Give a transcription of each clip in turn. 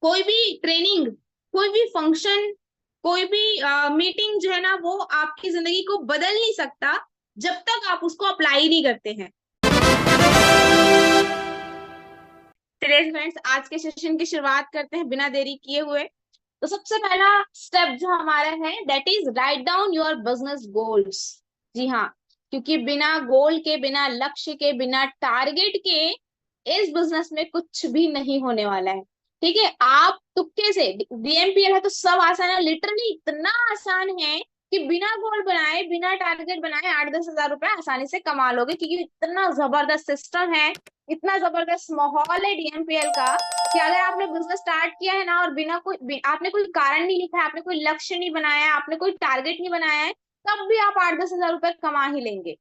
कोई भी ट्रेनिंग, कोई भी फंक्शन, कोई भी मीटिंग जो है ना, वो आपकी जिंदगी को बदल नहीं सकता जब तक आप उसको अप्लाई नहीं करते हैं। चलिए फ्रेंड्स, आज के सेशन की शुरुआत करते हैं बिना देरी किए हुए। तो सबसे पहला स्टेप जो हमारा है, that is write down your business goals. जी हाँ, क्योंकि बिना गोल के, बिना लक्ष्य के, बिना टारगेट के इस बिजनेस में कुछ भी नहीं होने वाला है। ठीक है, आप तुक्के से, डीएमपीएल है तो सब आसान है, लिटरली इतना आसान है कि बिना गोल बनाए, बिना टारगेट बनाए 8-10 हजार रुपए आसानी से कमा लोगे, क्योंकि इतना जबरदस्त सिस्टम है, इतना जबरदस्त माहौल है डीएमपीएल का, कि अगर आपने बिजनेस स्टार्ट किया है ना और बिना कोई आपने कोई कारण नहीं लिखा है, आपने कोई लक्ष्य नहीं बनाया है, आपने कोई टारगेट नहीं बनाया है, तब भी आप 8-10 हजार रुपए कमा ही लेंगे।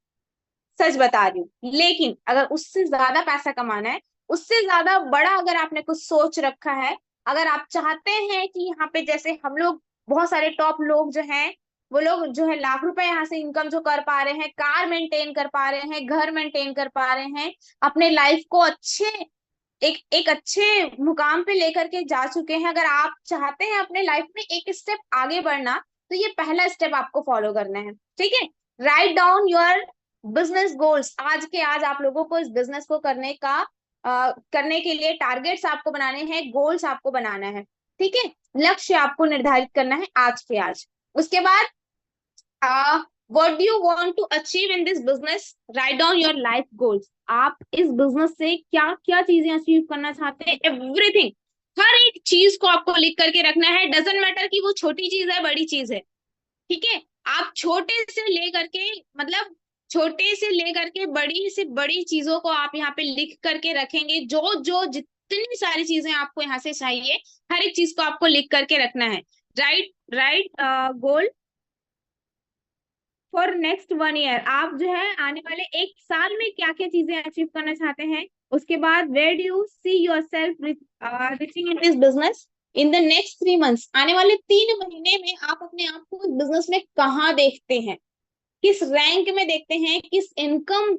सच बता रही हूँ। लेकिन अगर उससे ज्यादा पैसा कमाना है, उससे ज्यादा बड़ा अगर आपने कुछ सोच रखा है, अगर आप चाहते हैं कि यहाँ पे जैसे हम लोग, बहुत सारे टॉप लोग जो हैं, वो लोग जो है लाख रुपए यहाँ से इनकम जो कर पा रहे हैं, कार मेंटेन कर पा रहे हैं, घर मेंटेन कर पा रहे हैं, अपने लाइफ को अच्छे, एक एक अच्छे मुकाम पे लेकर के जा चुके हैं। अगर आप चाहते हैं अपने लाइफ में एक स्टेप आगे बढ़ना, तो ये पहला स्टेप आपको फॉलो करना है। ठीक है, right down your business goals. आज के आज आप लोगों को इस बिजनेस को करने के लिए टारगेट्स आपको बनाने हैं, गोल्स आपको बनाना है। ठीक है, लक्ष्य आपको निर्धारित करना है आज के आज। उसके बाद what do you want to achieve in this business, write down your life goals. आप इस बिजनेस से क्या क्या चीजें अचीव करना चाहते हैं, एवरीथिंग, हर एक चीज को आपको लिख करके रखना है। डजेंट मैटर कि वो छोटी चीज है, बड़ी चीज है। ठीक है, आप छोटे से लेकर के, मतलब छोटे से लेकर के बड़ी से बड़ी चीजों को आप यहाँ पे लिख करके रखेंगे। जो जो जितनी सारी चीजें आपको यहाँ से चाहिए, हर एक चीज को आपको लिख करके रखना है। Right right goal for next 1 year. आप जो है आने वाले 1 साल में क्या क्या चीजें अचीव करना चाहते हैं। उसके बाद where do you see yourself reaching in this business in the next 3 months. आने वाले 3 महीने में आप अपने आप को इस बिजनेस में कहाँ देखते हैं, किस रैंक में देखते हैं, किस इनकम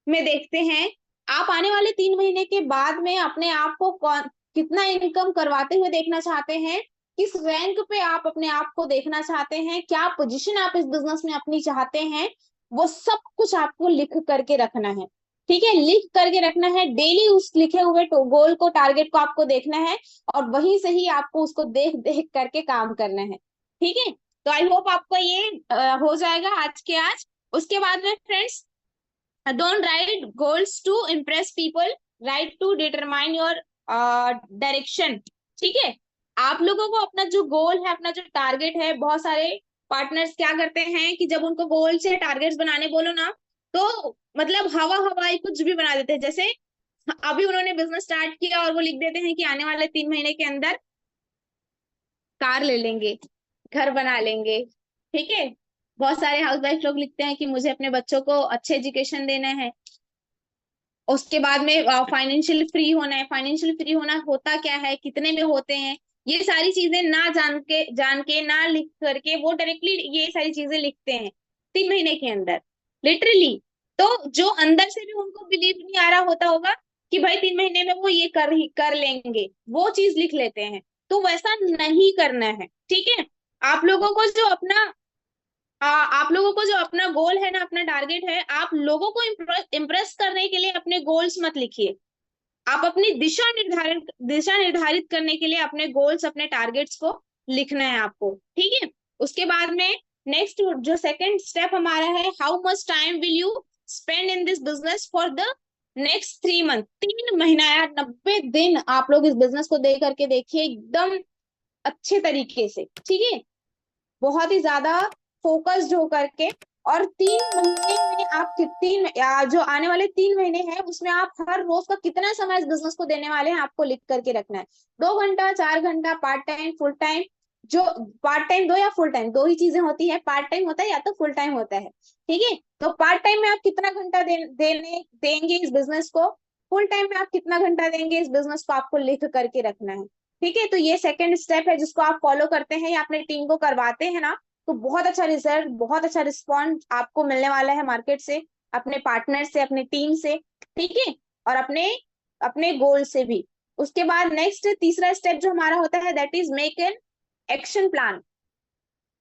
में देखते हैं। आप आने वाले 3 महीने के बाद में अपने आप को कितना इनकम करवाते हुए देखना चाहते हैं, किस रैंक पे आप अपने आप को देखना चाहते हैं, क्या पोजीशन आप इस बिजनेस में अपनी चाहते हैं, वो सब कुछ आपको लिख करके रखना है। ठीक है, लिख करके रखना है डेली। उस लिखे हुए गोल को, टारगेट को आपको देखना है, और वहीं से ही आपको उसको देख देख करके काम करना है। ठीक है, तो आई होप आपको ये हो जाएगा आज के आज। उसके बाद में friends, don't write goals to impress people, write to determine your direction. ठीक है, आप लोगों को अपना जो गोल है, अपना जो टारगेट है, बहुत सारे पार्टनर्स क्या करते हैं कि जब उनको गोल से टारगेट्स बनाने बोलो ना, तो मतलब हवा हवाई कुछ भी बना देते हैं। जैसे अभी उन्होंने बिजनेस स्टार्ट किया और वो लिख देते हैं कि आने वाले 3 महीने के अंदर कार ले लेंगे, घर बना लेंगे। ठीक है, बहुत सारे हाउसवाइफ लोग लिखते हैं कि मुझे अपने बच्चों को अच्छे एजुकेशन देना है। उसके बाद में फाइनेंशियल फ्री होना है। फाइनेंशियल फ्री होना होता क्या है, कितने में होते हैं, ये सारी चीजें ना जान के ना लिख करके वो डायरेक्टली ये सारी चीजें लिखते हैं 3 महीने के अंदर, लिटरली। तो जो अंदर से भी उनको बिलीव नहीं आ रहा होता होगा कि भाई 3 महीने में वो ये कर लेंगे, वो चीज लिख लेते हैं। तो वैसा नहीं करना है। ठीक है, आप लोगों को जो अपना आप लोगों को जो अपना गोल है ना, अपना टारगेट है, आप लोगों को इम्प्रेस करने के लिए अपने गोल्स मत लिखिए। आप अपनी दिशा निर्धारित करने के लिए अपने गोल्स, अपने टारगेट्स को लिखना है आपको। ठीक है, उसके बाद में नेक्स्ट जो सेकंड स्टेप हमारा है, how much time will you spend in this business for the next 3 month. 3 महीना यार, 90 दिन आप लोग इस बिजनेस को दे करके देखिए, एकदम अच्छे तरीके से। ठीक है, बहुत ही ज्यादा फोकस्ड होकर के। और 3 महीने में आप जो आने वाले 3 महीने हैं, उसमें आप हर रोज का कितना समय इस बिजनेस को देने वाले हैं, आपको लिख करके रखना है। 2 घंटा, 4 घंटा, पार्ट टाइम, फुल टाइम। जो पार्ट टाइम, दो या फुल टाइम, दो ही चीजें होती है, पार्ट टाइम होता है या तो फुल टाइम होता है। ठीक है, तो पार्ट टाइम में आप कितना घंटा देंगे इस बिजनेस को, फुल टाइम में आप कितना घंटा देंगे इस बिजनेस को, आपको लिख करके रखना है। ठीक है, तो ये सेकंड स्टेप है जिसको आप फॉलो करते हैं या अपने टीम को करवाते हैं ना, तो बहुत अच्छा रिजल्ट, बहुत अच्छा रिस्पॉन्स आपको मिलने वाला है मार्केट से, अपने पार्टनर से, अपने टीम से। ठीक है, और अपने अपने गोल से भी। उसके बाद नेक्स्ट तीसरा स्टेप जो हमारा होता है that is make an action plan.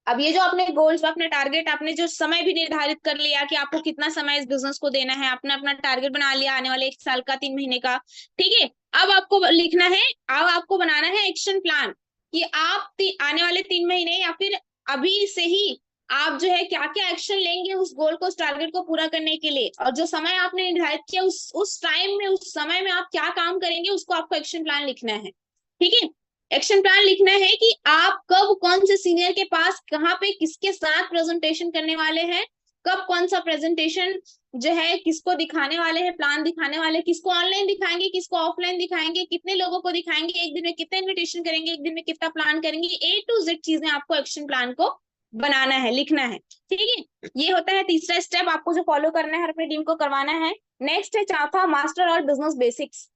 अब ये जो अपने गोल्स, अपने टारगेट, आपने जो समय भी निर्धारित कर लिया कि आपको कितना समय इस बिजनेस को देना है, आपने अपना टारगेट बना लिया आने वाले 1 साल का, 3 महीने का, ठीक है। अब आपको लिखना है, अब आपको बनाना है एक्शन प्लान कि आप आने वाले 3 महीने या फिर अभी से ही आप जो है क्या क्या एक्शन लेंगे उस गोल को, उस टारगेट को पूरा करने के लिए, और जो समय आपने निर्धारित किया उस टाइम में, उस समय में आप क्या काम करेंगे उसको आपको एक्शन प्लान लिखना है, ठीक है। एक्शन प्लान लिखना है कि आप कब कौन से सीनियर के पास कहाँ पे किसके साथ प्रेजेंटेशन करने वाले हैं, कब कौन सा प्रेजेंटेशन जो है किसको दिखाने वाले हैं, प्लान दिखाने वाले, किसको ऑनलाइन दिखाएंगे, किसको ऑफलाइन दिखाएंगे, कितने लोगों को दिखाएंगे, एक दिन में कितने इन्विटेशन करेंगे, एक दिन में कितना प्लान करेंगे, A to Z चीजें आपको एक्शन प्लान को बनाना है, लिखना है, ठीक है। ये होता है तीसरा स्टेप आपको जो फॉलो करना है, अपनी टीम को करवाना है। नेक्स्ट है चौथा, मास्टर और बिजनेस बेसिक्स।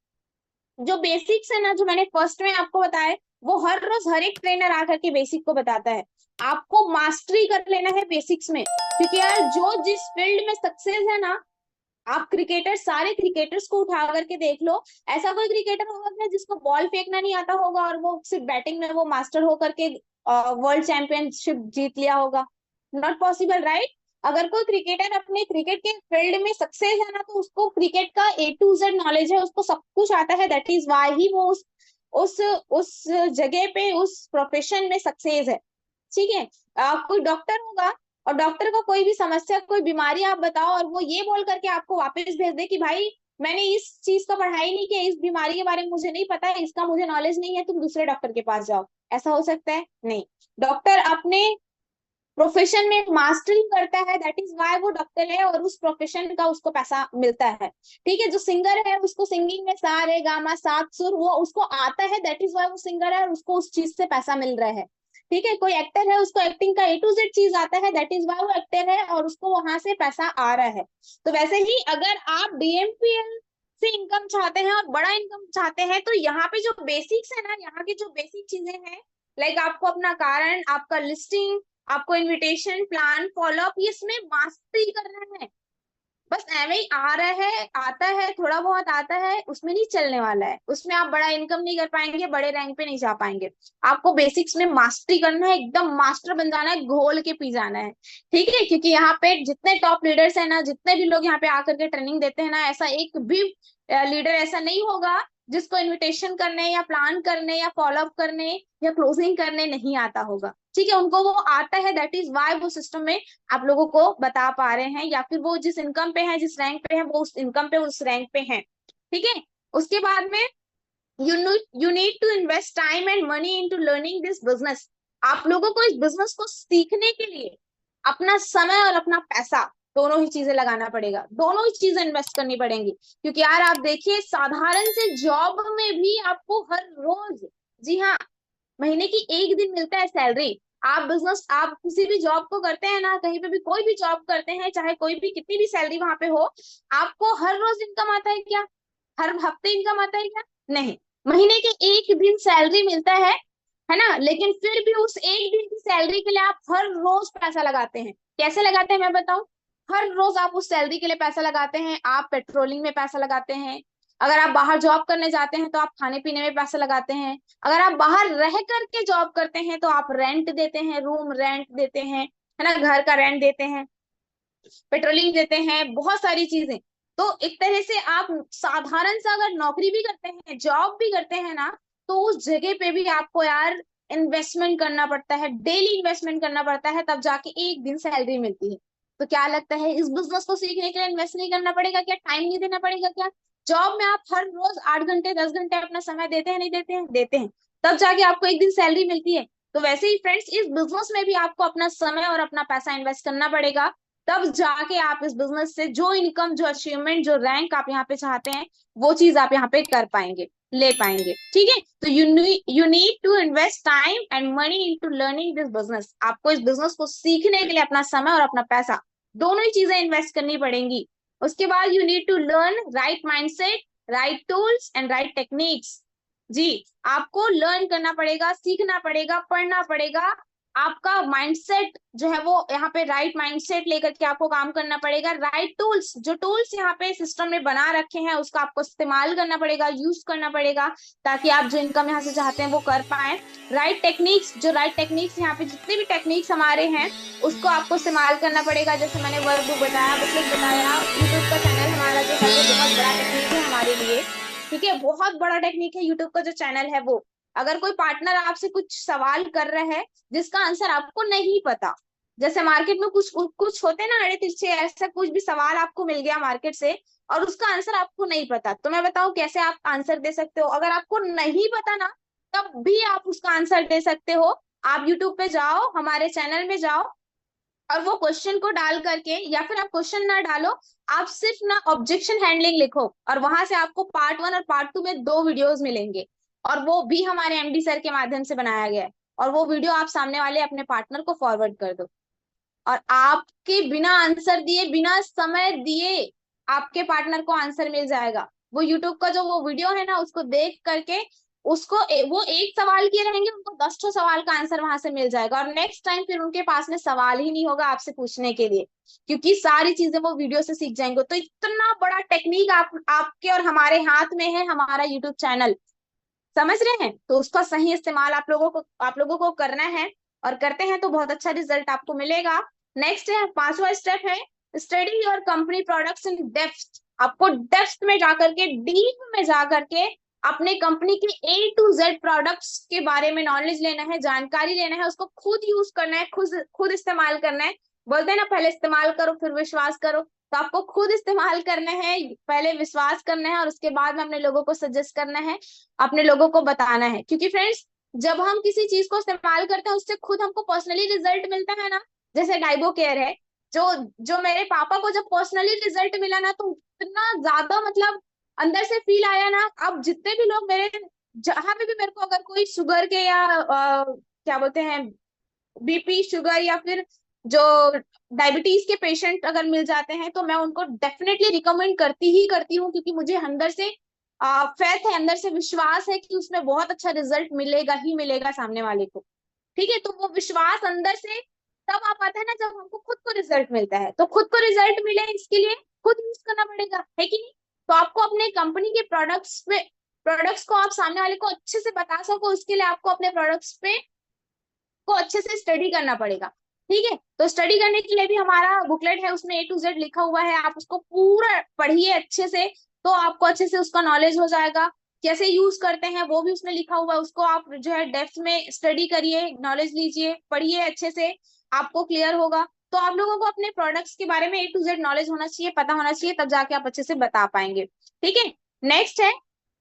जो बेसिक्स है ना, जो मैंने फर्स्ट में आपको बताया, वो हर रोज हर एक ट्रेनर आकर के बेसिक को बताता है। आपको मास्टरी कर लेना है बेसिक्स में, क्योंकि यार जो जिस फील्ड में सक्सेस है ना, आप क्रिकेटर, सारे क्रिकेटर्स को उठा करके देख लो, ऐसा कोई क्रिकेटर होगा क्या जिसको बॉल फेंकना नहीं आता होगा और वो सिर्फ बैटिंग में वो मास्टर होकर के वर्ल्ड चैंपियनशिप जीत लिया होगा? Not possible, right. अगर कोई क्रिकेटर अपने क्रिकेट के फील्ड में सक्सेस है ना, तो उसको क्रिकेट का A to Z नॉलेज है, उसको सब कुछ आता है, दैट इज वाई ही वो उस उस जगह पे, उस प्रोफेशन में सक्सेस है, ठीक है। कोई डॉक्टर होगा और डॉक्टर को कोई भी समस्या, कोई बीमारी आप बताओ और वो ये बोल करके आपको वापस भेज दे कि भाई मैंने इस चीज का पढ़ाई नहीं किया, इस बीमारी के बारे में मुझे नहीं पता है, इसका मुझे नॉलेज नहीं है, तुम दूसरे डॉक्टर के पास जाओ, ऐसा हो सकता है? नहीं। डॉक्टर अपने प्रोफेशन में मास्टरी करता है, दैट इज वाई वो डॉक्टर है और उस प्रोफेशन का उसको पैसा मिलता है, ठीक है। जो सिंगर है उसको सिंगिंग में सा रे गा मा सात सुर वो उसको आता है, दैट इज वाई वो सिंगर है और उसको उस चीज से पैसा मिल रहा है, ठीक है। कोई एक्टर है उसको एक्टिंग का A to Z चीज आता है, दैट इज वाई वो एक्टर है और उसको वहां से पैसा आ रहा है। तो वैसे ही अगर आप DMPL से इनकम चाहते हैं और बड़ा इनकम चाहते हैं, तो यहाँ पे जो बेसिक्स है ना, यहाँ की जो बेसिक चीजें हैं, लाइक आपको अपना कारण, आपका लिस्टिंग, आपको इनविटेशन, प्लान, फॉलोअप, ये इसमें मास्टरी करना है। बस एवे ही आ रहा है, आता है, थोड़ा बहुत आता है, उसमें नहीं चलने वाला है, उसमें आप बड़ा इनकम नहीं कर पाएंगे, बड़े रैंक पे नहीं जा पाएंगे। आपको बेसिक्स में मास्टरी करना है, एकदम मास्टर बन जाना है, घोल के पी जाना है, ठीक है। क्योंकि यहाँ पे जितने टॉप लीडर्स है ना, जितने भी लोग यहाँ पे आकर के ट्रेनिंग देते हैं ना, ऐसा एक भी लीडर ऐसा नहीं होगा जिसको इनविटेशन करने या प्लान करने या फॉलोअप करने या क्लोजिंग करने नहीं आता होगा, ठीक है। उनको वो आता है, दैट इज वाई वो सिस्टम में आप लोगों को बता पा रहे हैं, या फिर वो जिस इनकम पे है, जिस रैंक पे है, वो उस इनकम पे, उस रैंक पे है, ठीक है। उसके बाद में you need to invest time and money into learning this business. आप लोगों को इस बिजनेस को सीखने के लिए अपना समय और अपना पैसा दोनों ही चीजें लगाना पड़ेगा, दोनों ही चीजें इन्वेस्ट करनी पड़ेंगी। क्योंकि यार आप देखिए, साधारण से जॉब में भी आपको हर रोज, जी हाँ, महीने की एक दिन मिलता है सैलरी। आप बिजनेस, आप किसी भी जॉब को करते हैं ना, कहीं पे भी कोई भी जॉब करते हैं, चाहे कोई भी कितनी भी सैलरी वहां पे हो, आपको हर रोज इनकम आता है क्या? हर हफ्ते इनकम आता है क्या? नहीं। महीने के एक दिन सैलरी मिलता है ना। लेकिन फिर भी उस एक दिन की सैलरी के लिए आप हर रोज पैसा लगाते हैं। कैसे लगाते हैं मैं बताऊं? हर रोज आप उस सैलरी के लिए पैसा लगाते हैं, आप पेट्रोलिंग में पैसा लगाते हैं, अगर आप बाहर जॉब करने जाते हैं तो आप खाने पीने में पैसा लगाते हैं, अगर आप बाहर रह करके जॉब करते हैं तो आप रेंट देते हैं, रूम रेंट देते हैं, है ना, घर का रेंट देते हैं, पेट्रोलिंग देते हैं, बहुत सारी चीजें। तो एक तरह से आप साधारण सा अगर नौकरी भी करते हैं, जॉब भी करते हैं ना, तो उस जगह पे भी आपको यार इन्वेस्टमेंट करना पड़ता है, डेली इन्वेस्टमेंट करना पड़ता है, तब जाके एक दिन सैलरी मिलती है। तो क्या लगता है, इस बिजनेस को सीखने के लिए इन्वेस्ट नहीं करना पड़ेगा क्या? टाइम नहीं देना पड़ेगा क्या? जॉब में आप हर रोज 8 घंटे 10 घंटे अपना समय देते हैं, नहीं देते हैं? देते हैं। तब जाके आपको एक दिन सैलरी मिलती है। तो वैसे ही फ्रेंड्स, इस बिजनेस में भी आपको अपना समय और अपना पैसा इन्वेस्ट करना पड़ेगा, तब जाके आप इस बिजनेस से जो इनकम, जो अचीवमेंट, जो रैंक आप यहाँ पे चाहते हैं, वो चीज आप यहाँ पे कर पाएंगे, ले पाएंगे, ठीक है। तो you need to invest time and money into learning this business. आपको इस बिजनेस को सीखने के लिए अपना समय और अपना पैसा, दोनों ही चीजें इन्वेस्ट करनी पड़ेंगी। उसके बाद you need to learn right mindset, right tools and right techniques. जी, आपको लर्न करना पड़ेगा, सीखना पड़ेगा, पढ़ना पड़ेगा, आपका माइंडसेट जो है वो यहाँ पे राइट माइंडसेट लेकर के आपको काम करना पड़ेगा। राइट टूल्स, जो टूल्स यहाँ पे सिस्टम में बना रखे हैं उसका आपको इस्तेमाल करना पड़ेगा, यूज करना पड़ेगा, ताकि आप जो इनकम यहाँ से चाहते हैं वो कर पाए। राइट टेक्निक्स, जो राइट टेक्निक्स यहाँ पे जितने भी टेक्निक्स हमारे हैं उसको आपको इस्तेमाल करना पड़ेगा। जैसे मैंने वर्कबुक बताया, बुकलेट बताया, यूट्यूब का चैनल हमारा जो है वो बहुत बड़ा टेक्निक है हमारे लिए। ठीक है, बहुत बड़ा टेक्निक है यूट्यूब का जो चैनल है वो। अगर कोई पार्टनर आपसे कुछ सवाल कर रहा है जिसका आंसर आपको नहीं पता, जैसे मार्केट में कुछ कुछ होते हैं ना अड़े तिरछे, ऐसा कुछ भी सवाल आपको मिल गया मार्केट से और उसका आंसर आपको नहीं पता, तो मैं बताऊं कैसे आप आंसर दे सकते हो। अगर आपको नहीं पता ना, तब भी आप उसका आंसर दे सकते हो। आप यूट्यूब पे जाओ, हमारे चैनल में जाओ, और वो क्वेश्चन को डाल करके, या फिर आप क्वेश्चन ना डालो, आप सिर्फ ना ऑब्जेक्शन हैंडलिंग लिखो, और वहां से आपको पार्ट 1 और पार्ट 2 में 2 वीडियोस मिलेंगे, और वो भी हमारे एमडी सर के माध्यम से बनाया गया है। और वो वीडियो आप सामने वाले अपने पार्टनर को फॉरवर्ड कर दो, और आपके बिना आंसर दिए, बिना समय दिए आपके पार्टनर को आंसर मिल जाएगा। वो यूट्यूब का जो वो वीडियो है ना, उसको देख करके वो एक सवाल किए रहेंगे, उनको 10 सवाल का आंसर वहां से मिल जाएगा, और नेक्स्ट टाइम फिर उनके पास में सवाल ही नहीं होगा आपसे पूछने के लिए, क्योंकि सारी चीजें वो वीडियो से सीख जाएंगे। तो इतना बड़ा टेक्निक आपके और हमारे हाथ में है, हमारा यूट्यूब चैनल, समझ रहे हैं? तो उसका सही इस्तेमाल आप लोगों को करना है, और करते हैं तो बहुत अच्छा रिजल्ट आपको मिलेगा। नेक्स्ट है, 5वां स्टेप है, study your company products in depth. आपको डेप्थ में जाकर के, डीप में जाकर के अपने कंपनी के A to Z प्रोडक्ट्स के बारे में नॉलेज लेना है, जानकारी लेना है, उसको खुद यूज करना है, खुद खुद इस्तेमाल करना है। बोलते हैं ना, पहले इस्तेमाल करो फिर विश्वास करो, तो आपको खुद इस्तेमाल करना है, पहले विश्वास करना है, और उसके बाद में अपने लोगों को सजेस्ट करना है, अपने लोगों को बताना है। क्योंकि फ्रेंड्स, जब हम किसी चीज को इस्तेमाल करते हैं उससे खुद हमको पर्सनली रिजल्ट मिलता है ना, जैसे डाइबो केयर है, जो जो मेरे पापा को जब पर्सनली रिजल्ट मिला ना, तो इतना ज्यादा मतलब अंदर से फील आया ना। अब जितने भी लोग मेरे, जहां पे भी मेरे को अगर कोई शुगर के या क्या बोलते हैं, बीपी, शुगर, या फिर जो डायबिटीज के पेशेंट अगर मिल जाते हैं, तो मैं उनको डेफिनेटली रिकमेंड करती ही करती हूँ, क्योंकि मुझे अंदर से फेथ है, अंदर से विश्वास है कि उसमें बहुत अच्छा रिजल्ट मिलेगा ही मिलेगा सामने वाले को। ठीक है, तो वो विश्वास अंदर से तब आ पाता है ना, जब हमको खुद को रिजल्ट मिलता है। तो खुद को रिजल्ट मिले, इसके लिए खुद यूज करना पड़ेगा, है कि नहीं? तो आपको अपने कंपनी के प्रोडक्ट्स को आप सामने वाले को अच्छे से बता सको, उसके लिए आपको अपने प्रोडक्ट्स पे को अच्छे से स्टडी करना पड़ेगा। ठीक है, तो स्टडी करने के लिए भी हमारा बुकलेट है, उसमें A to Z लिखा हुआ है, आप उसको पूरा पढ़िए अच्छे से, तो आपको अच्छे से उसका नॉलेज हो जाएगा। कैसे यूज करते हैं वो भी उसमें लिखा हुआ है, उसको आप जो है डेप्थ में स्टडी करिए, नॉलेज लीजिए, पढ़िए अच्छे से, आपको क्लियर होगा। तो आप लोगों को अपने प्रोडक्ट्स के बारे में A to Z नॉलेज होना चाहिए, पता होना चाहिए, तब जाके आप अच्छे से बता पाएंगे। ठीक है, नेक्स्ट है,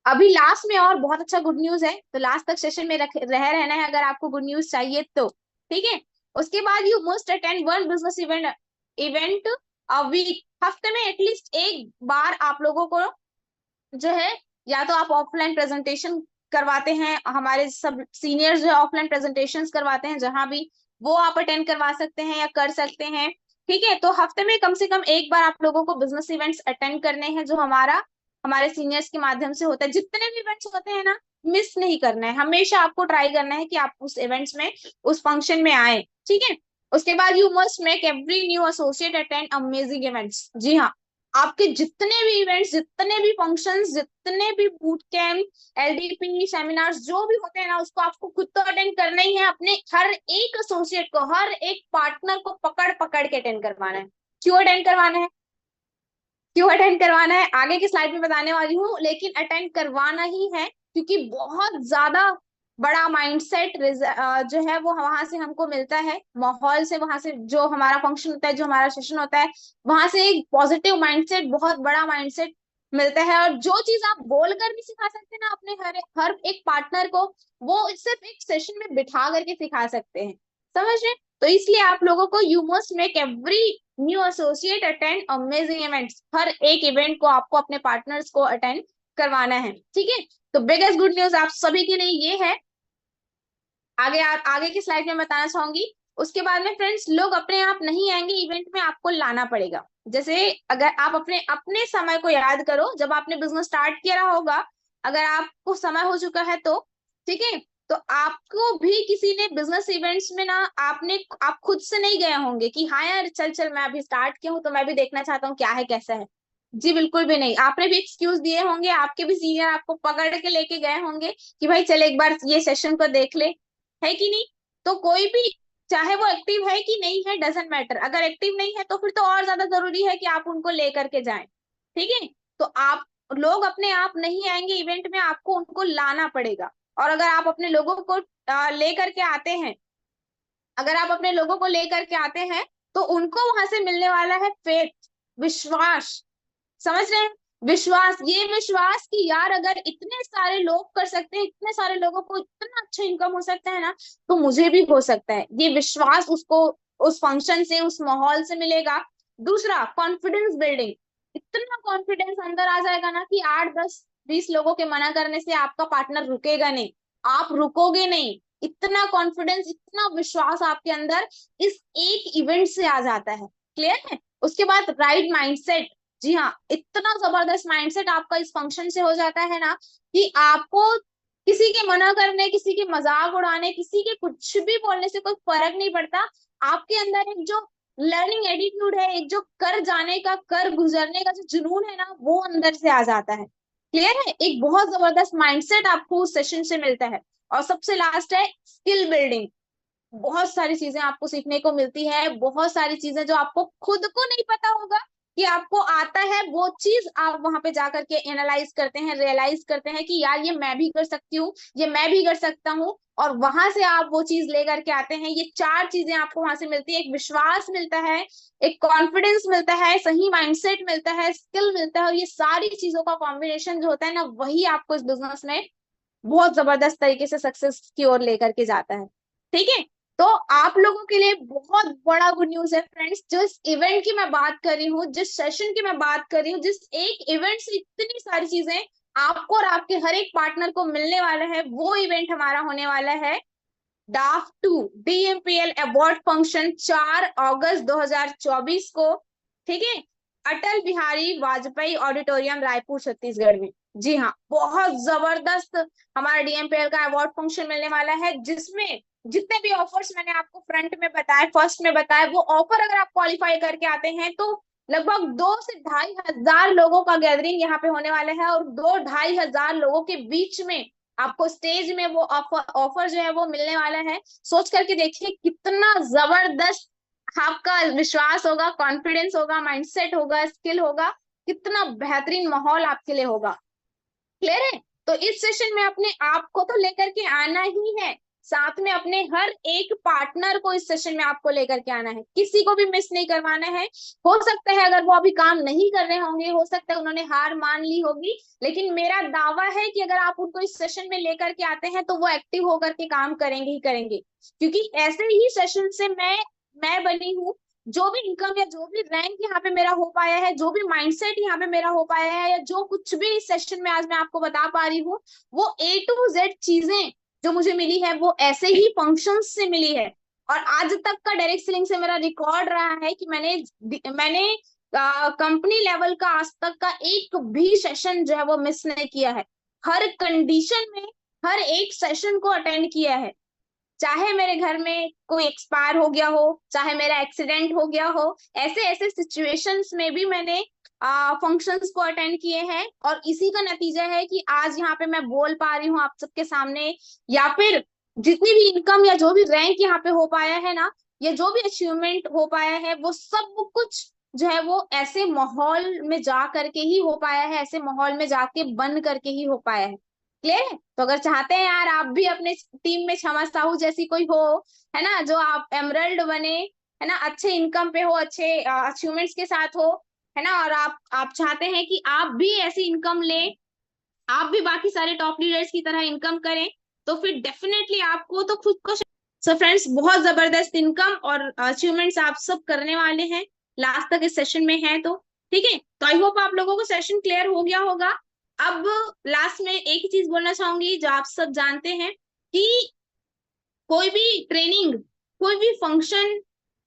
अभी लास्ट में और बहुत अच्छा गुड न्यूज है, तो लास्ट तक सेशन में रह रहना है अगर आपको गुड न्यूज चाहिए तो। ठीक है, उसके बाद you must attend 1 business event a week. हफ्ते में एटलीस्ट एक बार आप लोगों को जो है, या तो आप ऑफलाइन प्रेजेंटेशन करवाते हैं, हमारे सब सीनियर्स जो है ऑफलाइन प्रेजेंटेशन करवाते हैं, जहां भी वो आप अटेंड करवा सकते हैं या कर सकते हैं। ठीक है, तो हफ्ते में कम से कम एक बार आप लोगों को बिजनेस इवेंट्स अटेंड करने हैं, जो हमारे सीनियर्स के माध्यम से होता है। जितने भी इवेंट्स होते हैं ना, मिस नहीं करना है, हमेशा आपको ट्राई करना है कि आप उस इवेंट्स में, उस फंक्शन में आए। ठीक है, उसके बाद you must make every new associate attend amazing events. जी हाँ, आपके जितने भी इवेंट्स, जितने भी फंक्शंस, जितने भी बूट कैंप, LDP सेमिनार्स जो भी होते हैं ना, उसको आपको खुद तो अटेंड करना ही है, अपने हर एक एसोसिएट को, हर एक पार्टनर को पकड़ पकड़ के अटेंड करवाना है। क्यों अटेंड करवाना है? क्यों अटेंड करवाना है आगे की स्लाइड में बताने वाली हूँ, लेकिन अटेंड करवाना ही है, क्योंकि बहुत ज्यादा बड़ा माइंडसेट जो है वो वहां से हमको मिलता है, माहौल से, वहां से जो हमारा फंक्शन होता है, जो हमारा सेशन होता है, वहां से एक पॉजिटिव माइंडसेट, बहुत बड़ा माइंडसेट मिलता है। और जो चीज आप बोल कर भी सिखा सकते हैं ना अपने हर हर एक पार्टनर को, वो सिर्फ एक सेशन में बिठा करके सिखा सकते हैं, समझ रहे? तो इसलिए आप लोगों को, you must make every new associate attend amazing events. हर एक इवेंट को आपको अपने पार्टनर्स को अटेंड करवाना है। ठीक है, तो बिगेस्ट गुड न्यूज आप सभी के लिए ये है। आगे की स्लाइड में बताना चाहूंगी। उसके बाद में फ्रेंड्स, लोग अपने आप नहीं आएंगे इवेंट में, आपको लाना पड़ेगा। जैसे अगर आप अपने अपने समय को याद करो, जब आपने बिजनेस स्टार्ट किया रहा होगा, अगर आपको समय हो चुका है तो, ठीक है, तो आपको भी किसी ने बिजनेस इवेंट्स में ना आप खुद से नहीं गए होंगे कि हाँ यार चल चल मैं अभी स्टार्ट किया हूँ तो मैं भी देखना चाहता हूँ क्या है कैसा है। जी बिल्कुल भी नहीं, आपने भी एक्सक्यूज दिए होंगे, आपके भी सीनियर आपको पकड़ के लेके गए होंगे कि भाई चल एक बार ये सेशन को देख ले, है कि नहीं। तो कोई भी, चाहे वो एक्टिव है कि नहीं है डजेंट मैटर, अगर एक्टिव नहीं है तो फिर तो और ज्यादा जरूरी है कि आप उनको लेकर के जाएं। ठीक है। तो आप लोग अपने आप नहीं आएंगे इवेंट में, आपको उनको लाना पड़ेगा। और अगर आप अपने लोगों को लेकर के आते हैं, अगर आप अपने लोगों को लेकर के आते हैं तो उनको वहां से मिलने वाला है फेथ, विश्वास। समझ रहे हैं? विश्वास, ये विश्वास कि यार अगर इतने सारे लोग कर सकते हैं, इतने सारे लोगों को इतना अच्छा इनकम हो सकता है ना, तो मुझे भी हो सकता है। ये विश्वास उसको उस फंक्शन से, उस माहौल से मिलेगा। दूसरा, कॉन्फिडेंस बिल्डिंग। इतना कॉन्फिडेंस अंदर आ जाएगा ना कि 8 10 20 लोगों के मना करने से आपका पार्टनर रुकेगा नहीं, आप रुकोगे नहीं। इतना कॉन्फिडेंस, इतना विश्वास आपके अंदर इस एक इवेंट से आ जाता है। क्लियर है? उसके बाद राइट माइंडसेट। जी हाँ, इतना जबरदस्त माइंडसेट आपका इस फंक्शन से हो जाता है ना कि आपको किसी के मना करने, किसी के मजाक उड़ाने, किसी के कुछ भी बोलने से कोई फर्क नहीं पड़ता। आपके अंदर एक जो लर्निंग एटीट्यूड है, एक जो कर जाने का, कर गुजरने का जो जुनून है ना, वो अंदर से आ जाता है। क्लियर है? एक बहुत जबरदस्त माइंडसेट आपको उस सेशन से मिलता है। और सबसे लास्ट है स्किल बिल्डिंग। बहुत सारी चीजें आपको सीखने को मिलती है, बहुत सारी चीजें जो आपको खुद को नहीं पता होगा कि आपको आता है, वो चीज आप वहां पे जाकर के एनालाइज करते हैं, रियलाइज करते हैं कि यार ये मैं भी कर सकती हूँ, ये मैं भी कर सकता हूँ। और वहां से आप वो चीज लेकर के आते हैं। ये 4 चीजें आपको वहां से मिलती है। एक विश्वास मिलता है, एक कॉन्फिडेंस मिलता है, सही माइंडसेट मिलता है, स्किल मिलता है, और ये सारी चीजों का कॉम्बिनेशन जो होता है ना, वही आपको इस बिजनेस में बहुत जबरदस्त तरीके से सक्सेस की ओर लेकर के जाता है। ठीक है। तो आप लोगों के लिए बहुत बड़ा गुड न्यूज है फ्रेंड्स। जिस इवेंट की मैं बात कर रही हूँ, जिस सेशन की मैं बात कर रही हूँ, जिस एक इवेंट से इतनी सारी चीजें आपको और आपके हर एक पार्टनर को मिलने वाला है, वो इवेंट हमारा होने वाला है डाफ 2 DMPL अवार्ड फंक्शन 4 अगस्त 2024 को। ठीक है। अटल बिहारी वाजपेयी ऑडिटोरियम, रायपुर, छत्तीसगढ़ में। जी हाँ, बहुत जबरदस्त हमारा DMPL का अवार्ड फंक्शन मिलने वाला है, जिसमें जितने भी ऑफर्स मैंने आपको फ्रंट में बताए, फर्स्ट में बताए, वो ऑफर अगर आप क्वालिफाई करके आते हैं तो लगभग 2 से 2,500 लोगों का गैदरिंग यहाँ पे होने वाला है। और 2-2,500 लोगों के बीच में आपको स्टेज में वो ऑफर ऑफर जो है वो मिलने वाला है। सोच करके देखिए कितना जबरदस्त आपका विश्वास होगा, कॉन्फिडेंस होगा, माइंडसेट होगा, स्किल होगा, कितना बेहतरीन माहौल आपके लिए होगा। क्लियर है? तो इस सेशन में अपने आप को तो लेकर के आना ही है, साथ में अपने हर एक पार्टनर को इस सेशन में आपको लेकर के आना है, किसी को भी मिस नहीं करवाना है। हो सकता है अगर वो अभी काम नहीं कर रहे होंगे, हो सकता है उन्होंने हार मान ली होगी, लेकिन मेरा दावा है कि अगर आप उनको इस सेशन में लेकर के आते हैं तो वो एक्टिव होकर के काम करेंगे ही करेंगे। क्योंकि ऐसे ही सेशन से मैं बनी हूँ। जो भी इनकम या जो भी रैंक यहाँ पे मेरा हो पाया है, जो भी माइंडसेट यहाँ पे मेरा हो पाया है, या जो कुछ भी इस सेशन में आज मैं आपको बता पा रही हूँ, वो A to Z चीजें जो मुझे मिली है वो ऐसे ही फंक्शंस से मिली है। और आज तक का डायरेक्ट सेलिंग से मेरा रिकॉर्ड रहा है कि मैंने कंपनी लेवल का आज तक का एक भी सेशन जो है वो मिस नहीं किया है। हर कंडीशन में हर एक सेशन को अटेंड किया है। चाहे मेरे घर में कोई एक्सपायर हो गया हो, चाहे मेरा एक्सीडेंट हो गया हो, ऐसे ऐसे सिचुएशंस में भी मैंने फंक्शंस को अटेंड किए हैं। और इसी का नतीजा है कि आज यहाँ पे मैं बोल पा रही हूँ आप सबके सामने, या फिर जितनी भी इनकम या जो भी रैंक यहाँ पे हो पाया है ना, या जो भी अचीवमेंट हो पाया है, वो सब कुछ जो है वो ऐसे माहौल में जा करके ही हो पाया है, ऐसे माहौल में जाके बन करके ही हो पाया है। क्लियर है? तो अगर चाहते हैं यार आप भी अपने टीम में क्षमा साहू जैसी कोई हो, है ना, जो आप एमरल्ड बने, है ना, अच्छे इनकम पे हो, अच्छे अचीवमेंट्स के साथ हो, है ना, और आप चाहते हैं कि आप भी ऐसी इनकम ले, आप भी बाकी सारे टॉप लीडर्स की तरह इनकम करें, तो फिर डेफिनेटली आपको तो खुद को। सो फ्रेंड्स, बहुत जबरदस्त इनकम और अचीवमेंट्स आप सब करने वाले हैं, लास्ट तक इस सेशन में है तो। ठीक है। तो आई होप आप लोगों को सेशन क्लियर हो गया होगा। अब लास्ट में एक ही चीज बोलना चाहूंगी जो आप सब जानते हैं कि कोई भी ट्रेनिंग, कोई भी फंक्शन,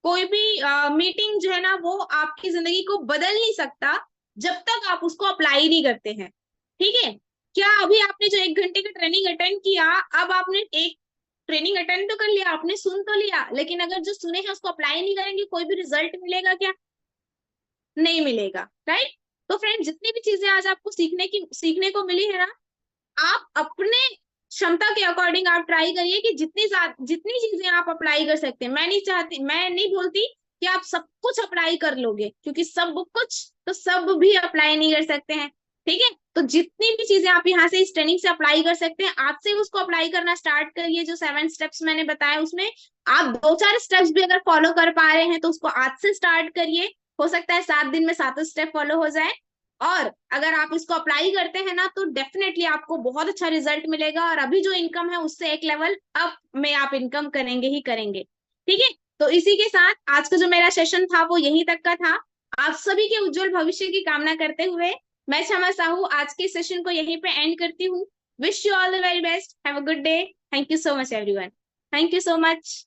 कोई भी मीटिंग जो है ना, वो आपकी जिंदगी को बदल नहीं सकता जब तक आप उसको अप्लाई नहीं करते हैं। ठीक है। क्या अभी आपने जो 1 घंटे का ट्रेनिंग अटेंड किया, अब आपने एक ट्रेनिंग अटेंड तो कर लिया आपने, सुन तो लिया, लेकिन अगर जो सुने हैं उसको अप्लाई नहीं करेंगे, कोई भी रिजल्ट मिलेगा क्या? नहीं मिलेगा, राइट? तो फ्रेंड, जितनी भी चीजें आज आपको सीखने को मिली है ना, आप अपने क्षमता के अकॉर्डिंग आप ट्राई करिए कि जितनी चीजें आप अप्लाई कर सकते हैं। मैं नहीं बोलती कि आप सब कुछ अप्लाई कर लोगे, क्योंकि सब कुछ तो सब भी अप्लाई नहीं कर सकते हैं। ठीक है, तो जितनी भी चीजें आप यहाँ से इस ट्रेनिंग से अप्लाई कर सकते हैं, आज से उसको अप्लाई करना स्टार्ट करिए। जो 7 स्टेप्स मैंने बताया उसमें आप 2-4 स्टेप्स भी अगर फॉलो कर पा रहे हैं तो उसको आज से स्टार्ट करिए। हो सकता है 7 दिन में 7 स्टेप फॉलो हो जाए। और अगर आप इसको अप्लाई करते हैं ना, तो डेफिनेटली आपको बहुत अच्छा रिजल्ट मिलेगा, और अभी जो इनकम है उससे एक लेवल अप में आप इनकम करेंगे ही करेंगे। ठीक है, तो इसी के साथ आज का जो मेरा सेशन था वो यहीं तक का था। आप सभी के उज्जवल भविष्य की कामना करते हुए मैं क्षमा साहू आज के सेशन को यहीं पे एंड करती हूँ। Wish you all the very best, have a good day, thank you so much everyone, thank you so much.